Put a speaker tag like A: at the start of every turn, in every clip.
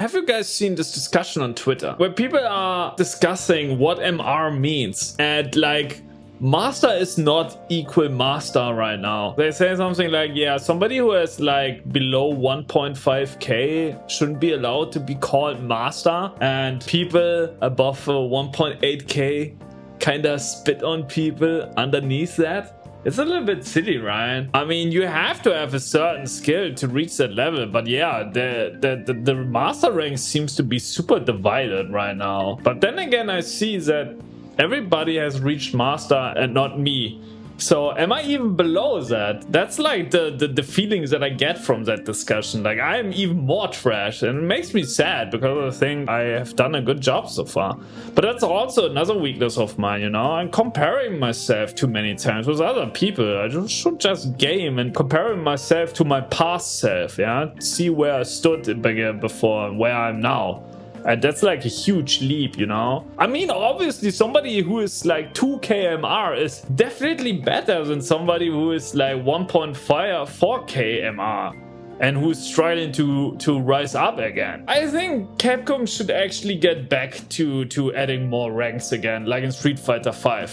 A: Have you guys seen this discussion on Twitter where people are discussing what MR means and like master is not equal master right now? They say something like, yeah, somebody who has like below 1.5k shouldn't be allowed to be called master, and people above 1.8k kind of spit on people underneath that. It's a little bit silly, right? I mean, you have to have a certain skill to reach that level, but yeah, the master rank seems to be super divided right now. But then again, I see that everybody has reached master and not me. So am I even below that? That's like the feelings that I get from that discussion. Like I am even more trash, and it makes me sad because I think I have done a good job so far. But that's also another weakness of mine, you know? I'm comparing myself too many times with other people. I should just game and comparing myself to my past self, yeah? See where I stood before and where I'm now. And that's like a huge leap, you know? I mean, obviously somebody who is like 2k MR is definitely better than somebody who is like 1.4k MR and who's struggling to rise up again. I think Capcom should actually get back to adding more ranks again, like in Street Fighter V.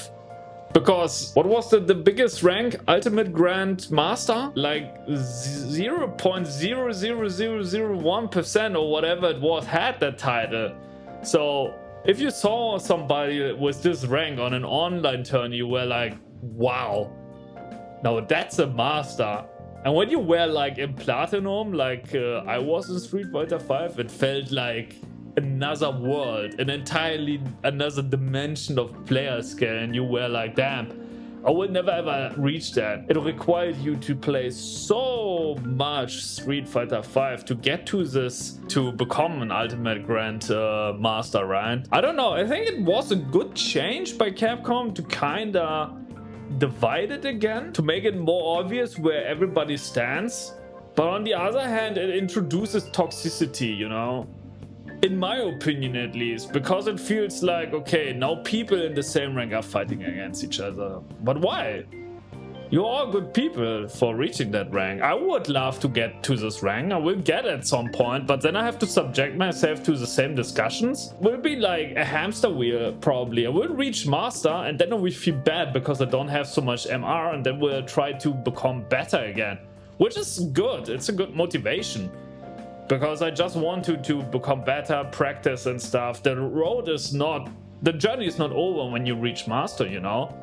A: Because what was the biggest rank? Ultimate Grand Master? Like 0.00001% or whatever it was had that title. So if you saw somebody with this rank on an online turn, you were like, wow, now that's a master. And when you were like in Platinum, like I was in Street Fighter V, it felt like another world, an entirely another dimension of player skill, and you were like, damn, I will never ever reach that. It required you to play so much Street Fighter V to get to this, to become an Ultimate Grand Master, right? I don't know, I think it was a good change by Capcom to kinda divide it again, to make it more obvious where everybody stands. But on the other hand, it introduces toxicity, you know? In my opinion, at least, because it feels like, okay, now people in the same rank are fighting against each other. But why? You're all good people for reaching that rank. I would love to get to this rank. I will get at some point, but then I have to subject myself to the same discussions. Will be like a hamster wheel, probably. I will reach master, and then I will feel bad because I don't have so much MR, and then we'll try to become better again. Which is good. It's a good motivation. Because I just want to become better, practice and stuff. The journey is not over when you reach master, you know?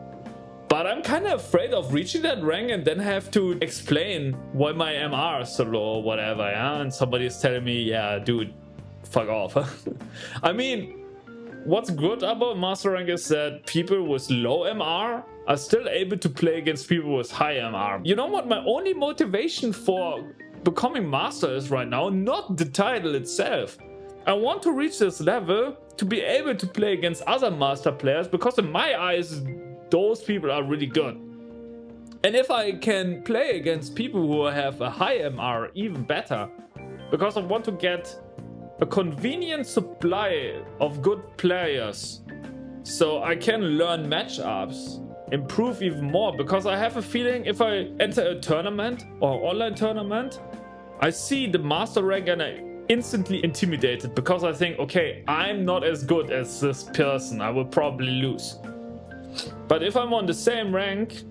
A: But I'm kind of afraid of reaching that rank and then have to explain why my MR is so low or whatever, yeah? And somebody's telling me, yeah, dude, fuck off. I mean, what's good about master rank is that people with low MR are still able to play against people with high MR. You know what? My only motivation for becoming master is right now not the title itself. I want to reach this level to be able to play against other master players, because in my eyes those people are really good. And if I can play against people who have a high MR, even better, because I want to get a convenient supply of good players so I can learn matchups, improve even more, because I have a feeling if I enter a tournament or online tournament, I see the master rank and I instantly intimidated, because I think, okay, I'm not as good as this person, I will probably lose. But if I'm on the same rank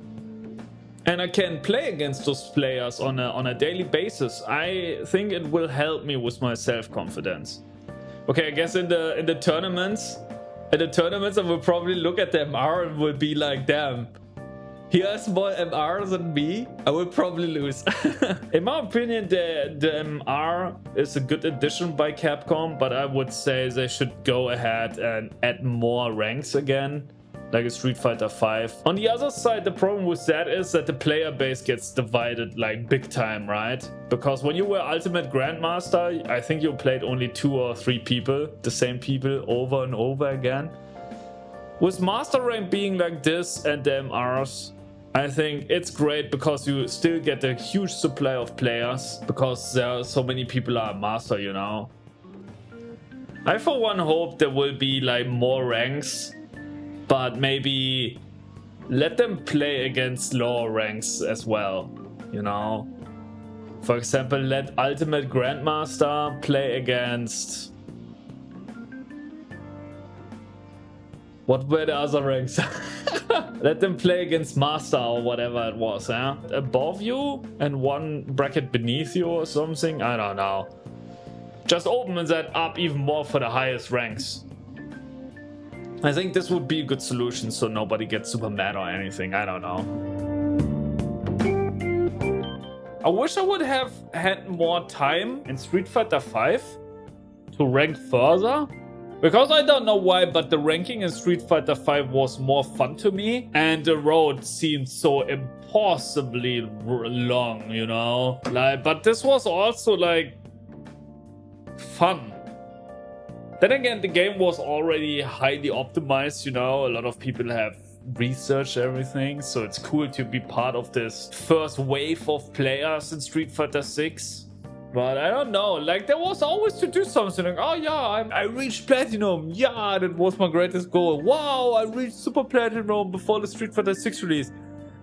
A: and I can play against those players on a daily basis, I think it will help me with my self-confidence. Okay, I guess in the tournaments, I will probably look at the MR and will be like, damn, he has more MR than me, I will probably lose. In my opinion, the MR is a good addition by Capcom, but I would say they should go ahead and add more ranks again, like a Street Fighter V. On the other side, the problem with that is that the player base gets divided like big time, right? Because when you were Ultimate Grandmaster, I think you played only 2 or 3 people, the same people over and over again. With Master Rank being like this and the MRs, I think it's great because you still get a huge supply of players, because there are so many people are Master, you know. I for one hope there will be like more ranks, but maybe let them play against lower ranks as well, you know. For example, let Ultimate Grandmaster play against... What were the other ranks? Let them play against Master or whatever it was, yeah? Above you and one bracket beneath you or something? I don't know. Just open that up even more for the highest ranks. I think this would be a good solution so nobody gets super mad or anything. I don't know. I wish I would have had more time in Street Fighter V to rank further. Because I don't know why, but the ranking in Street Fighter V was more fun to me. And the road seemed so impossibly long, you know? Like, but this was also like fun. Then again, the game was already highly optimized, you know? A lot of people have researched everything. So it's cool to be part of this first wave of players in Street Fighter 6. But I don't know, like there was always to do something like, oh yeah, I reached Platinum, yeah, that was my greatest goal. Wow, I reached Super Platinum before the Street Fighter 6 release.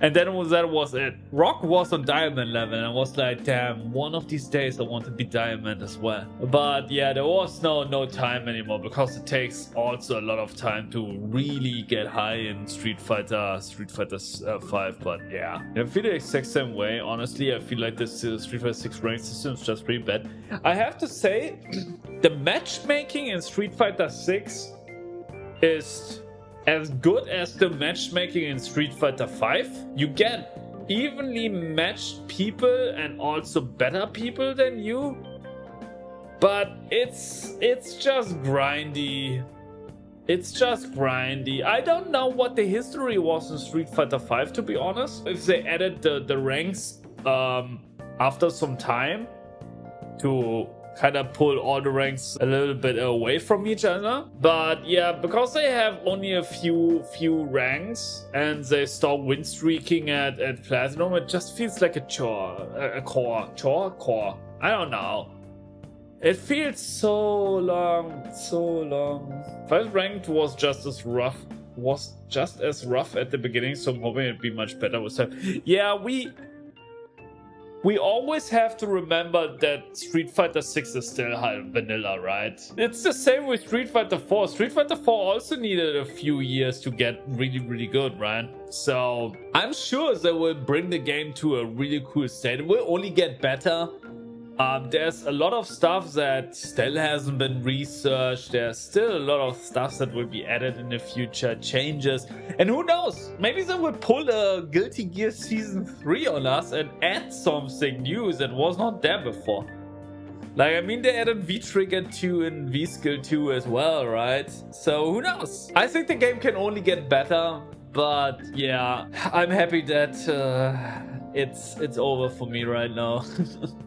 A: And then that was it. Rock was on Diamond level and I was like, damn, one of these days I want to be Diamond as well. But yeah, there was no time anymore because it takes also a lot of time to really get high in Street Fighter 5. But yeah, I feel the exact same way. Honestly, I feel like this Street Fighter 6 rank system is just pretty bad. I have to say, the matchmaking in Street Fighter 6 is as good as the matchmaking in Street Fighter 5. You get evenly matched people and also better people than you. But it's just grindy. It's just grindy. I don't know what the history was in Street Fighter 5, to be honest. If they added the ranks after some time to kind of pull all the ranks a little bit away from each other. But yeah, because they have only a few ranks and they start win streaking at Platinum, it just feels like a core. I don't know. It feels so long. First ranked was just as rough at the beginning, so I'm hoping it'd be much better with that. Yeah, we always have to remember that Street Fighter 6 is still high vanilla, right? It's the same with Street Fighter 4. Street Fighter 4 also needed a few years to get really good, right? So I'm sure they will bring the game to a really cool state. It will only get better. There's a lot of stuff that still hasn't been researched. There's still a lot of stuff that will be added in the future, changes. And who knows? Maybe they will pull a Guilty Gear Season 3 on us and add something new that was not there before. Like, I mean, they added V-Trigger 2 and V-Skill 2 as well, right? So who knows? I think the game can only get better. But yeah, I'm happy that it's over for me right now.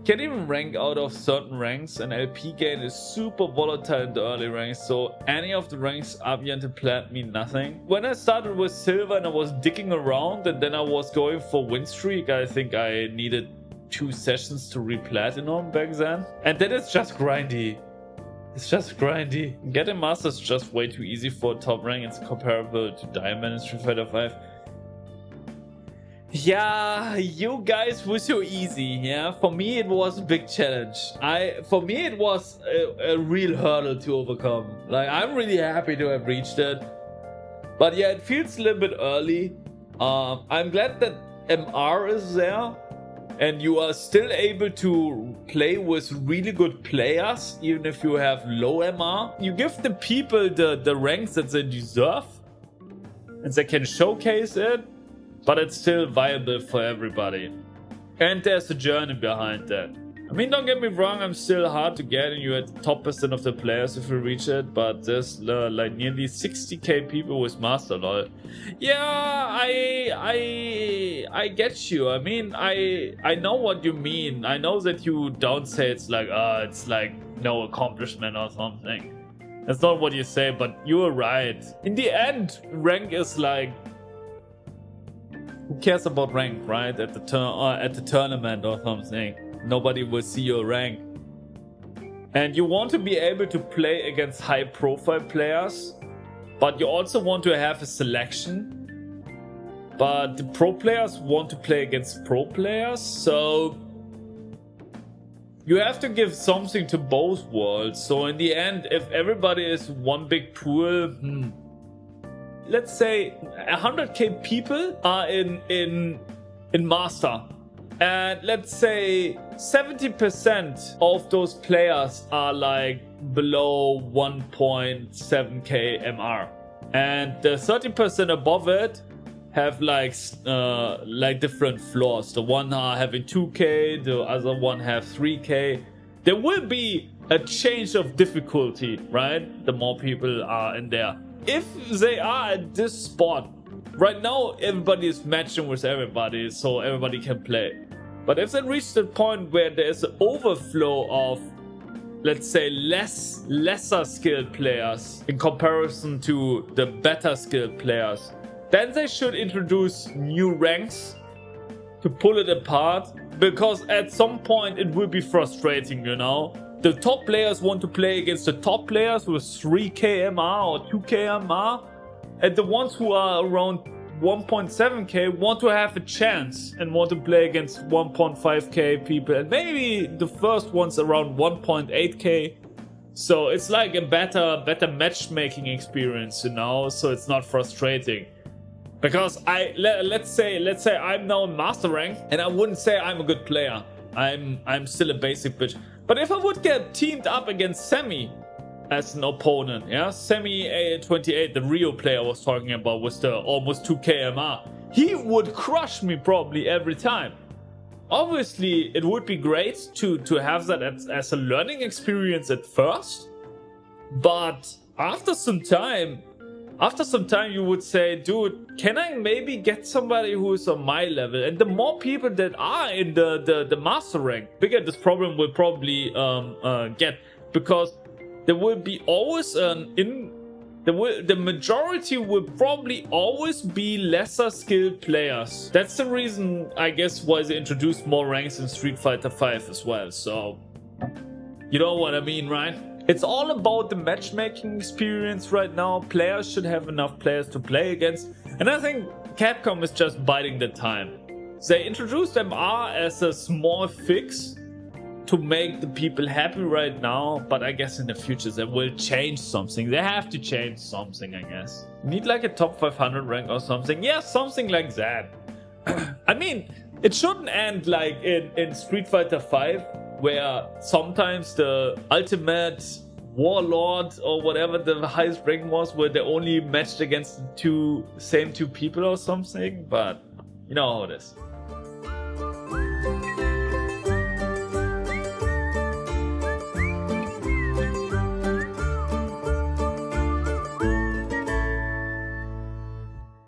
A: Can't even rank out of certain ranks, and LP gain is super volatile in the early ranks, so any of the ranks up until plat mean nothing. When I started with silver and I was digging around and then I was going for win streak, I think I needed 2 sessions to re-platinum back then. And then it's just grindy. It's just grindy. Getting master is just way too easy for top rank. It's comparable to Diamond in Street Fighter 5. Yeah, you guys were so easy. Yeah, for me it was a big challenge. For me it was a real hurdle to overcome. Like, I'm really happy to have reached it. But yeah, it feels a little bit early. I'm glad that MR is there. And you are still able to play with really good players, even if you have low MR. You give the people the ranks that they deserve, and they can showcase it, but it's still viable for everybody. And there's a journey behind that. I mean, don't get me wrong, I'm still hard to get, and you're at the top % of the players if you reach it, but there's like nearly 60k people with Master LoL. Yeah, I get you. I mean, I know what you mean. I know that you don't say it's like no accomplishment or something. That's not what you say, but you are right. In the end, rank is like, who cares about rank, right? At the tournament or something. Nobody will see your rank. And you want to be able to play against high profile players, but you also want to have a selection. But the pro players want to play against pro players, so you have to give something to both worlds. So in the end, if everybody is one big pool, let's say 100k people are in Master, and let's say 70% of those players are like below 1.7k MR, and the 30% above it have like different floors. The one are having 2k, the other one have 3k. There will be a change of difficulty, right? The more people are in there. If they are at this spot, right now everybody is matching with everybody, so everybody can play. But if they reach the point where there's an overflow of, let's say, lesser skilled players in comparison to the better skilled players, then they should introduce new ranks to pull it apart, because at some point it will be frustrating, you know? The top players want to play against the top players with 3k MR or 2k MR, and the ones who are around 1.7k want to have a chance and want to play against 1.5k people, and maybe the first ones around 1.8k. So it's like a better matchmaking experience, you know, so it's not frustrating. Because let's say I'm now in Master rank, and I wouldn't say I'm a good player. I'm still a basic bitch. But if I would get teamed up against Semi as an opponent, yeah, Semi A28, the Rio player I was talking about, with the almost 2k MR, he would crush me probably every time. Obviously, it would be great to have that as a learning experience at first, but after some time you would say, dude, can I maybe get somebody who is on my level? And the more people that are in the Master rank, bigger this problem will probably get, because there will be always the majority will probably always be lesser skilled players. That's the reason, I guess, why they introduced more ranks in Street Fighter V as well. So you know what I mean, right? It's all about the matchmaking experience right now. Players should have enough players to play against, and I think Capcom is just biding the time. They introduced MR as a small fix to make the people happy right now, but I guess in the future they will change something. They have to change something, I guess. Need like a top 500 rank or something. Yeah, something like that. I mean, it shouldn't end like in Street Fighter V, where sometimes the ultimate warlord or whatever the highest rank was, where they only matched against the same two people or something, but you know how it is.